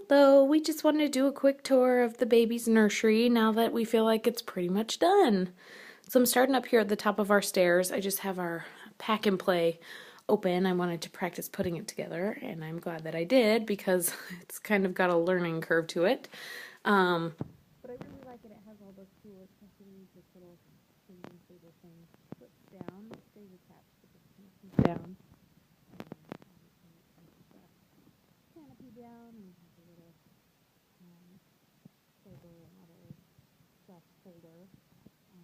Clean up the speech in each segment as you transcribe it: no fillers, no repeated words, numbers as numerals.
Hello, we just wanted to do a quick tour of the baby's nursery now that we feel like it's pretty much done. So I'm starting up here at the top of our stairs. I just have our pack and play open. I wanted to practice putting it together, and I'm glad that I did because it's kind of got a learning curve to it. But I really like it. It has all those cool accessories, this little changing table thing flips down, stays attached to the comes down. Canopy down, and we have a little table and other stuff holder and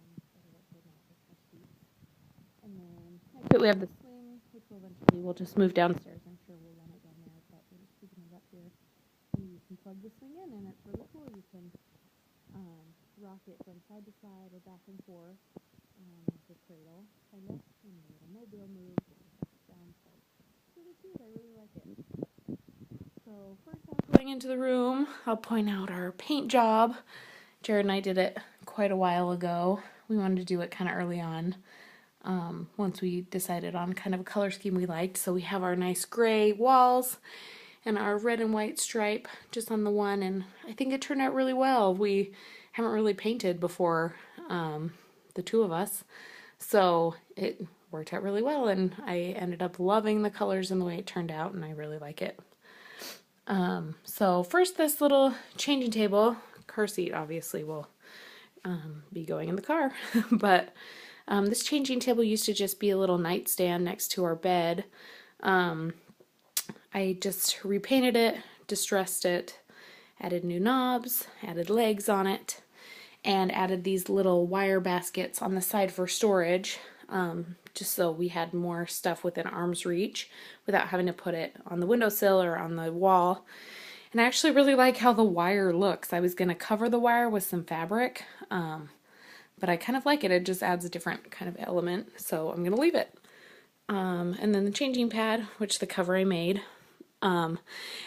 then next to it we have the swing, which will eventually we'll just move downstairs. I'm sure we'll run it down there, but we're just keeping it up here. You can plug the swing in, and it's really cool. You can rock it from side to side or back and forth with the cradle, kind of, and the little mobile moves and down. So it's really cute. I really like it. So first off, going into the room, I'll point out our paint job. Jared and I did it quite a while ago. We wanted to do it kind of early on, once we decided on kind of a color scheme we liked. So we have our nice gray walls and our red and white stripe just on the one, and I think it turned out really well. We haven't really painted before, the two of us, so it worked out really well, and I ended up loving the colors and the way it turned out, and I really like it. So first, this little changing table, car seat obviously will be going in the car, but this changing table used to just be a little nightstand next to our bed. I just repainted it, distressed it, added new knobs, added legs on it, and added these little wire baskets on the side for storage, just so we had more stuff within arm's reach without having to put it on the windowsill or on the wall. And I actually really like how the wire looks. I was going to cover the wire with some fabric, but I kind of like it. It just adds a different kind of element, so I'm going to leave it. And then the changing pad, which the cover I made. And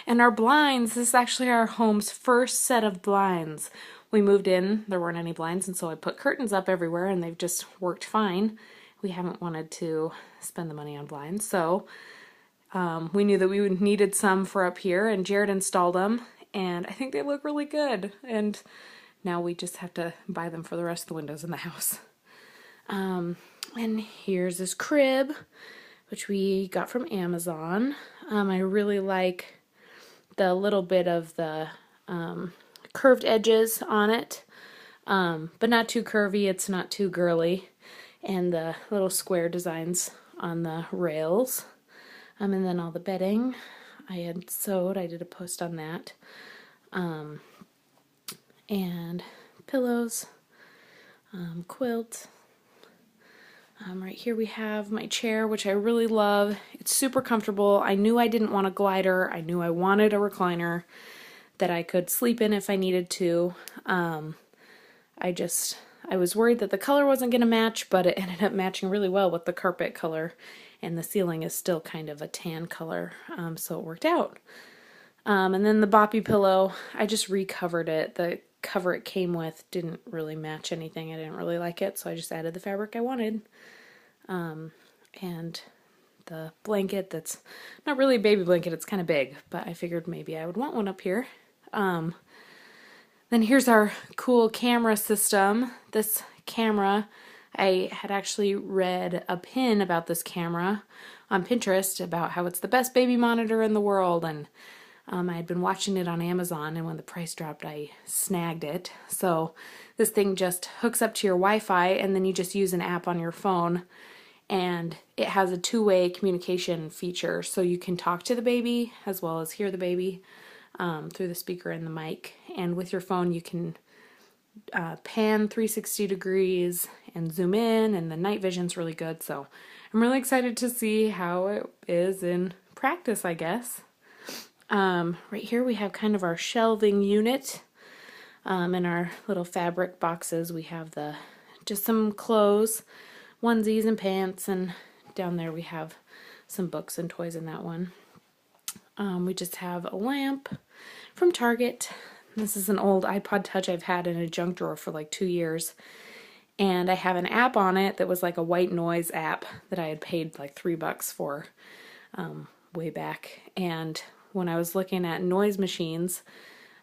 our blinds, this is actually our home's first set of blinds. We moved in, there weren't any blinds, and so I put curtains up everywhere, and they've just worked fine. We haven't wanted to spend the money on blinds, so we knew that we needed some for up here, and Jared installed them, and I think they look really good. And now we just have to buy them for the rest of the windows in the house. And here's this crib, which we got from Amazon. I really like the little bit of the curved edges on it, but not too curvy, it's not too girly, and the little square designs on the rails, and then all the bedding I had sewed. I did a post on that, and pillows, quilt. Right here we have my chair, which I really love. It's super comfortable. I knew I didn't want a glider. I knew I wanted a recliner that I could sleep in if I needed to. I was worried that the color wasn't going to match, but it ended up matching really well with the carpet color, and the ceiling is still kind of a tan color, so it worked out. And then the boppy pillow, I just recovered it. The cover it came with didn't really match anything. I didn't really like it, so I just added the fabric I wanted. And the blanket, that's not really a baby blanket, it's kind of big, but I figured maybe I would want one up here. Then here's our cool camera system. This camera, I had actually read a pin about this camera on Pinterest about how it's the best baby monitor in the world, and I had been watching it on Amazon, and when the price dropped, I snagged it. So this thing just hooks up to your Wi-Fi, and then you just use an app on your phone, and it has a two-way communication feature, so you can talk to the baby as well as hear the baby through the speaker and the mic. And with your phone, you can pan 360 degrees and zoom in, and the night vision's really good. So I'm really excited to see how it is in practice, I guess. Right here we have kind of our shelving unit. In our little fabric boxes we have just some clothes, onesies and pants, and down there we have some books and toys in that one. We just have a lamp from Target. This is an old iPod Touch I've had in a junk drawer for like 2 years, and I have an app on it that was like a white noise app that I had paid like $3 for way back, and when I was looking at noise machines.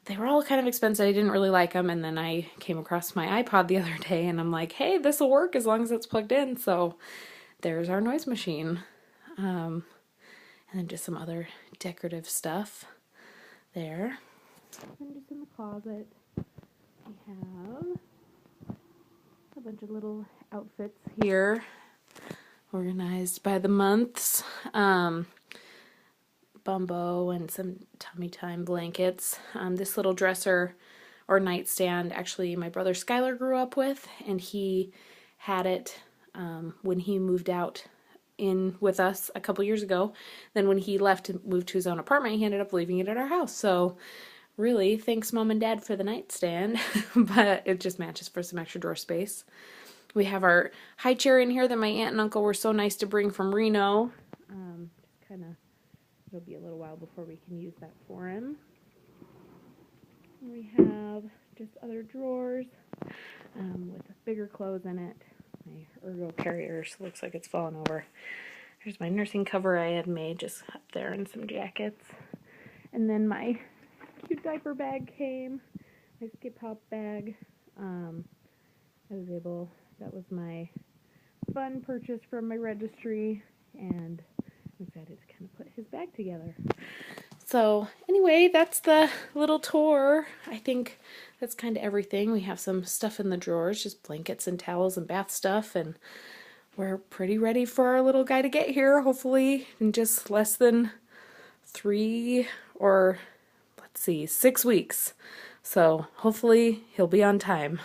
They were all kind of expensive. I didn't really like them, and then I came across my iPod the other day, and I'm like, hey, this will work as long as it's plugged in. So there's our noise machine. And then just some other decorative stuff there. And just in the closet, we have a bunch of little outfits here, organized by the months. Bumbo and some tummy time blankets. This little dresser or nightstand, actually my brother Skylar grew up with, and he had it when he moved out in with us a couple years ago. Then when he left and moved to his own apartment, he ended up leaving it at our house. So really, thanks Mom and Dad for the nightstand, but it just matches for some extra drawer space. We have our high chair in here that my aunt and uncle were so nice to bring from Reno. Just kind of, it'll be a little while before we can use that for him. We have just other drawers with bigger clothes in it. My ergo carrier looks like it's fallen over. There's my nursing cover I had made just up there, and some jackets. And then my cute diaper bag came, my Skip Hop bag. That was my fun purchase from my registry, and I'm excited to kind of put his bag together. So anyway, that's the little tour. I think that's kind of everything. We have some stuff in the drawers, just blankets and towels and bath stuff, and we're pretty ready for our little guy to get here, hopefully in just less than 6 weeks. So hopefully he'll be on time.